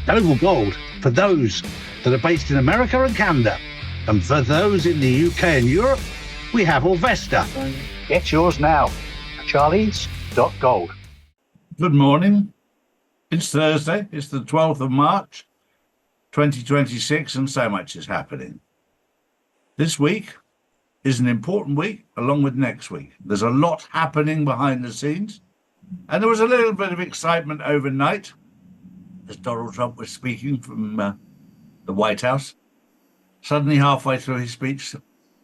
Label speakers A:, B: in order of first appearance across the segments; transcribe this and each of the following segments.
A: Global Gold for those that are based in America and Canada. And for those in the UK and Europe, we have Orvesta. Get yours now. Charlies.gold.
B: Good morning. It's Thursday. It's the 12th of March, 2026, and so much is happening. This week is an important week, along with next week. There's a lot happening behind the scenes, and there was a little bit of excitement overnight as Donald Trump was speaking from the White House. Suddenly, halfway through his speech,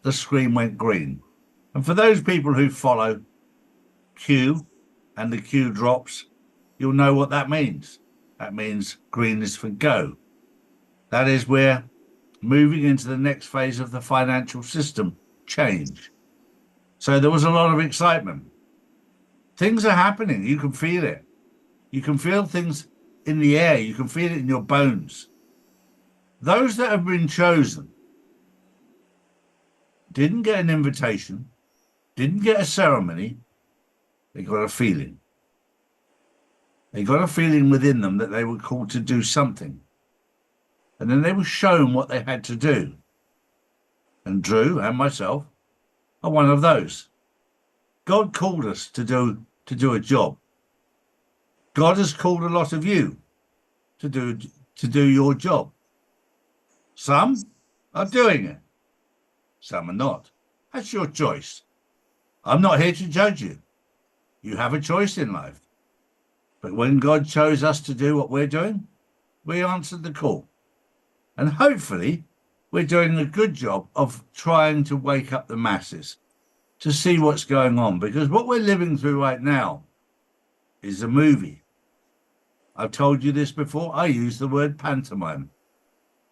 B: the screen went green. And for those people who follow Q and the Q drops, you'll know what that means. That means green is for go. That is, we're moving into the next phase of the financial system change. So there was a lot of excitement. Things are happening. You can feel it. You can feel things in the air. You can feel it in your bones. Those that have been chosen didn't get an invitation, didn't get a ceremony. They got a feeling. They got a feeling within them that they were called to do something. And then they were shown what they had to do. And Drew and myself are one of those. God called us to do a job. God has called a lot of you to do your job. Some are doing it. Some are not. That's your choice. I'm not here to judge you. You have a choice in life. But when God chose us to do what we're doing, we answered the call. And hopefully, we're doing a good job of trying to wake up the masses to see what's going on. Because what we're living through right now is a movie. I've told you this before. I use the word pantomime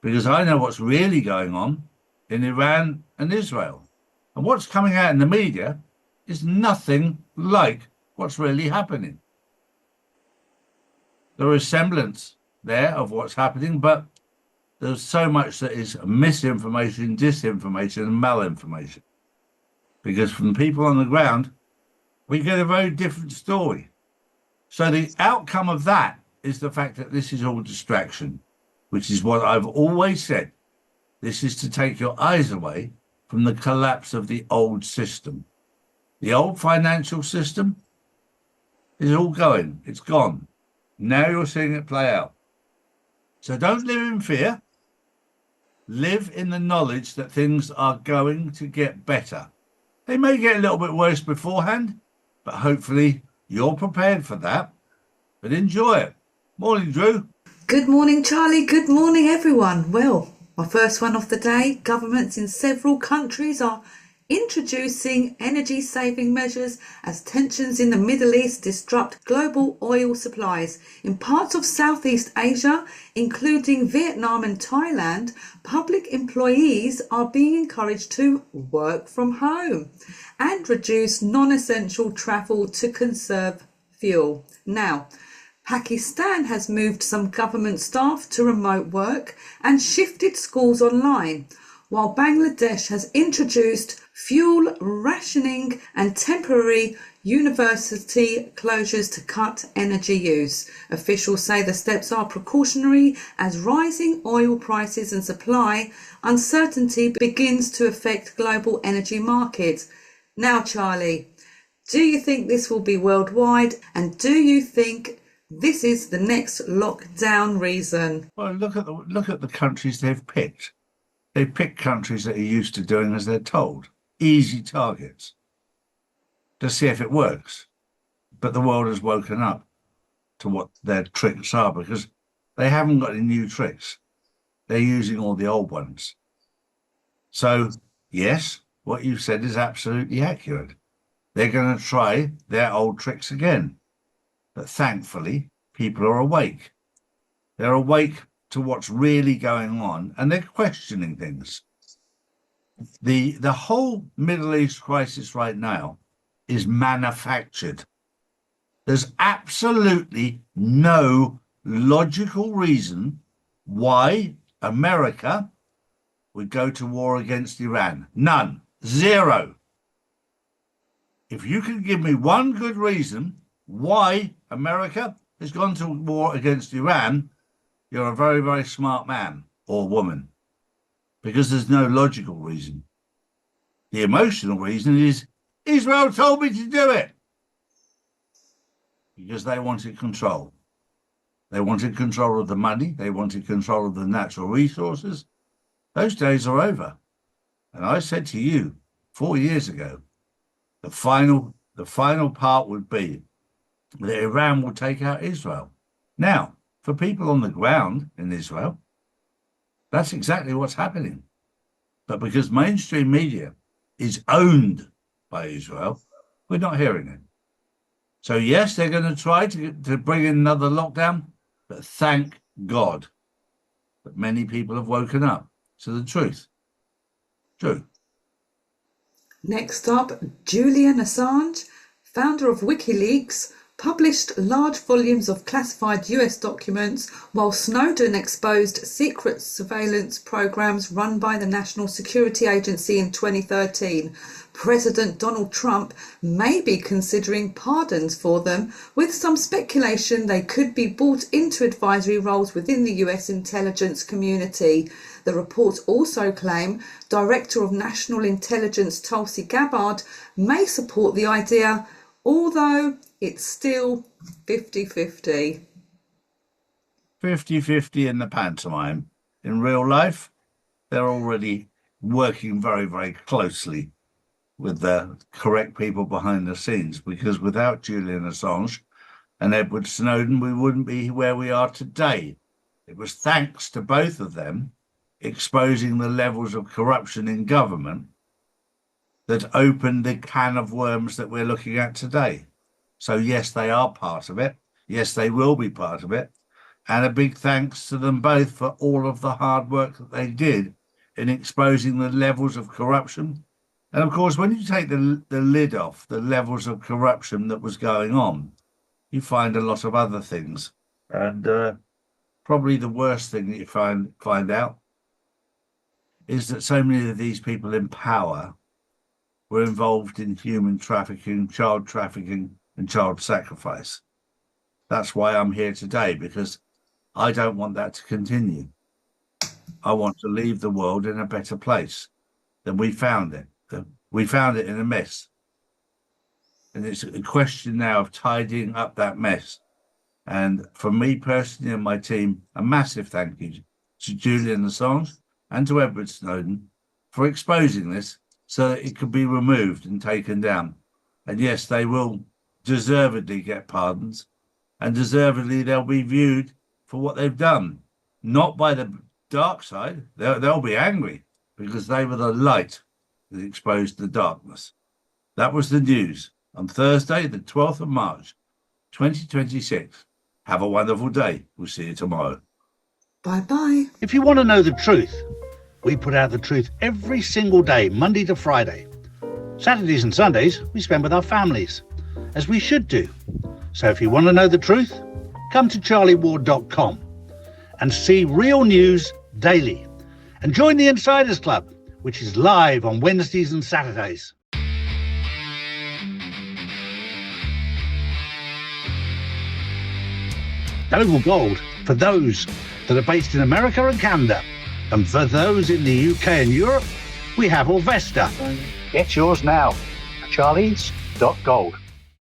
B: because I know what's really going on in Iran and Israel. And what's coming out in the media is nothing like what's really happening. There is semblance there of what's happening, but there's so much that is misinformation, disinformation, and malinformation. Because from people on the ground, we get a very different story. So the outcome of that is the fact that this is all distraction, which is what I've always said. This is to take your eyes away from the collapse of the old system. The old financial system is all going. It's gone. Now you're seeing it play out. So don't live in fear. Live in the knowledge that things are going to get better. They may get a little bit worse beforehand, but hopefully you're prepared for that. But enjoy it. Morning, Drew.
C: Good morning, Charlie. Good morning, everyone. Well, my first one of the day. Governments in several countries are introducing energy-saving measures as tensions in the Middle East disrupt global oil supplies. In parts of Southeast Asia, including Vietnam and Thailand, public employees are being encouraged to work from home and reduce non-essential travel to conserve fuel. Now, Pakistan has moved some government staff to remote work and shifted schools online, while Bangladesh has introduced fuel rationing and temporary university closures to cut energy use. Officials say the steps are precautionary as rising oil prices and supply uncertainty begins to affect global energy markets. Now, Charlie, do you think this will be worldwide, and do you think this is the next lockdown reason?
B: Well, look at the countries they've picked. They've picked countries that are used to doing as they're told. Easy targets to see if it works. But the world has woken up to what their tricks are because they haven't got any new tricks. They're using all the old ones. So, yes, what you've said is absolutely accurate. They're going to try their old tricks again. But thankfully, people are awake. They're awake to what's really going on, and they're questioning things. The whole Middle East crisis right now is manufactured. There's absolutely no logical reason why America would go to war against Iran. None. Zero. If you can give me one good reason why America has gone to war against Iran, you're a very, very smart man or woman, because there's no logical reason. The emotional reason is Israel told me to do it, because they wanted control. They wanted control of the money. They wanted control of the natural resources. Those days are over. And I said to you 4 years ago, the final part would be that Iran will take out Israel. Now, for people on the ground in Israel, that's exactly what's happening. But because mainstream media is owned by Israel, we're not hearing it. So yes, they're going to try to bring in another lockdown, but thank God that many people have woken up to the truth. True.
C: Next up, Julian Assange, founder of WikiLeaks, published large volumes of classified US documents while Snowden exposed secret surveillance programs run by the National Security Agency in 2013. President Donald Trump may be considering pardons for them, with some speculation they could be brought into advisory roles within the US intelligence community. The reports also claim Director of National Intelligence Tulsi Gabbard may support the idea, although it's still 50-50.
B: 50-50 in the pantomime. In real life, they're already working very, very closely with the correct people behind the scenes, because without Julian Assange and Edward Snowden, we wouldn't be where we are today. It was thanks to both of them exposing the levels of corruption in government that opened the can of worms that we're looking at today. So yes, they are part of it. Yes, they will be part of it. And a big thanks to them both for all of the hard work that they did in exposing the levels of corruption. And of course, when you take the lid off the levels of corruption that was going on, you find a lot of other things. And probably the worst thing that you find out is that so many of these people in power were involved in human trafficking, child trafficking, and child sacrifice. That's why I'm here today, because I don't want that to continue. I want to leave the world in a better place than we found it. We found it in a mess. And it's a question now of tidying up that mess. And for me personally and my team, a massive thank you to Julian Assange and to Edward Snowden for exposing this so that it could be removed and taken down. And yes, they will deservedly get pardons, and deservedly they'll be viewed for what they've done, not by the dark side. They'll be angry because they were the light that exposed the darkness. That was the news on Thursday, the 12th of March, 2026. Have a wonderful day. We'll see you tomorrow.
C: Bye-bye.
A: If you want to know the truth, we put out the truth every single day, Monday to Friday. Saturdays and Sundays we spend with our families, as we should do. So if you want to know the truth, come to charlieward.com and see real news daily. And join the Insiders Club, which is live on Wednesdays and Saturdays. Oval Gold for those that are based in America and Canada. And for those in the UK and Europe, we have Orvesta. Get yours now. Charlies.gold.